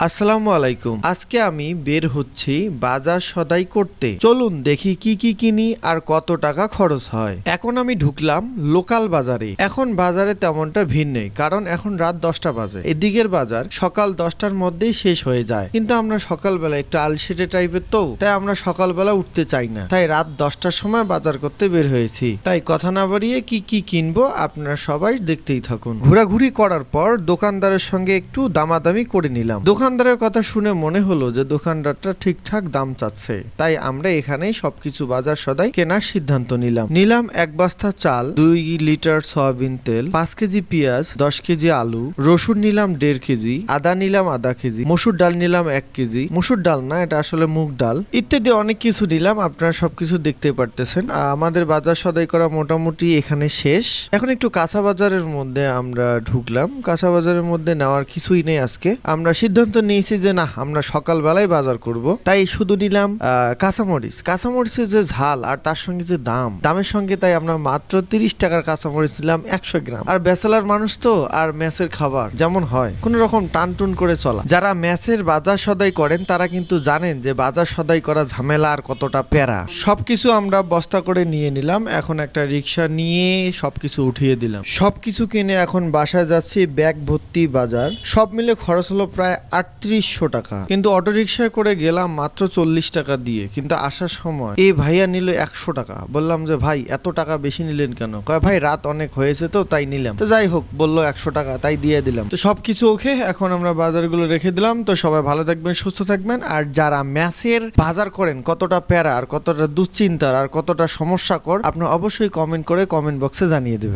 আসসালামু আলাইকুম। আজকে আমি বের হচ্ছি বাজার সদাই করতে। চলুন দেখি কি কি কিনি আর কত টাকা খরচ হয়। এখন আমি ঢুকলাম লোকাল বাজারে। এখন বাজারে তেমনটা ভিড় নেই, কারণ এখন রাত 10টা বাজে। এদিকের বাজার সকাল 10টার মধ্যেই শেষ হয়ে যায়, কিন্তু আমরা সকালবেলা একটু আলসেটে টাইপের তো, তাই আমরা সকালবেলা উঠতে চাই না, তাই রাত 10টার সময় বাজার করতে বের হয়েছি। তাই কথা না বাড়িয়ে কি কি কিনবো আপনারা সবাই দেখতেই থাকুন। ঘোরাঘুরি করার পর দোকানদারের সঙ্গে একটু দামাদামি করে নিলাম। দোকানদারের কথা শুনে মনে হলো যে দোকানদারটা ঠিকঠাক দাম চাচ্ছে, তাই আমরা এখানেই সবকিছু বাজার সদাই কেনার সিদ্ধান্ত নিলাম 1 বস্তা চাল, 2 লিটার সয়াবিন তেল, 5 কেজি পেঁয়াজ, 10 কেজি আলু, রসুন নিলাম 1.5 কেজি, আদা নিলাম আধা কেজি, মসুর ডাল নিলাম 1 কেজি, মসুর ডাল না, এটা আসলে মুগ ডাল, ইত্যাদি অনেক কিছু নিলাম। আপনারা সবকিছু দেখতে পারতেছেন। আমাদের বাজার সদাই করা মোটামুটি এখানে শেষ। এখন একটু কাঁচা বাজারের মধ্যে আমরা ঢুকলাম। কাঁচা বাজারের মধ্যে নেওয়ার কিছুই নেই। আজকে আমরা সিদ্ধান্ত নিয়েছি যে না, আমরা সকালবেলায় বাজার করব, তাই শুধু নিলাম কাঁচামরিচের যে ঝাল আর তার সঙ্গে যে দামের সঙ্গে, তাই আমরা মাত্র 30 টাকার কাঁচামরিচ নিলাম 100 গ্রাম। আর ব্যাচেলার মানুষ তো, আর ম্যাচের খাবার যেমন হয় কোন রকম টানটুন করে চলা। যারা ম্যাচের বাজার সদাই করেন তারা কিন্তু জানেন যে বাজার সদাই করা ঝামেলা আর কতটা প্যারা। সবকিছু আমরা বস্তা করে নিয়ে নিলাম। এখন একটা রিক্সা নিয়ে সবকিছু উঠিয়ে দিলাম। সবকিছু কিনে এখন বাসায় যাচ্ছি, ব্যাগ ভর্তি বাজার। সব মিলে খরচ হলো প্রায় 3800 টাকা, কিন্তু অটো রিক্সায় করে গেলাম মাত্র 40 টাকা দিয়ে। কিন্তু আসার সময় এই ভাইয়া নিল 100 টাকা। বললাম যে ভাই এত টাকা বেশি নিলেন কেন? কয় ভাই রাত অনেক হয়েছে তো তাই নিলাম। তো যাই হোক, বললো 100 টাকা, তাই দিয়ে দিলাম। তো সবকিছু ওকে, এখন আমরা বাজারগুলো রেখে দিলাম। তো সবাই ভালো থাকবেন, সুস্থ থাকবেন। আর যারা ম্যাচের বাজার করেন, কতটা প্যারা আর কতটা দুশ্চিন্তার আর কতটা সমস্যাকর, আপনি অবশ্যই কমেন্ট করে কমেন্ট বক্সে জানিয়ে দেবেন।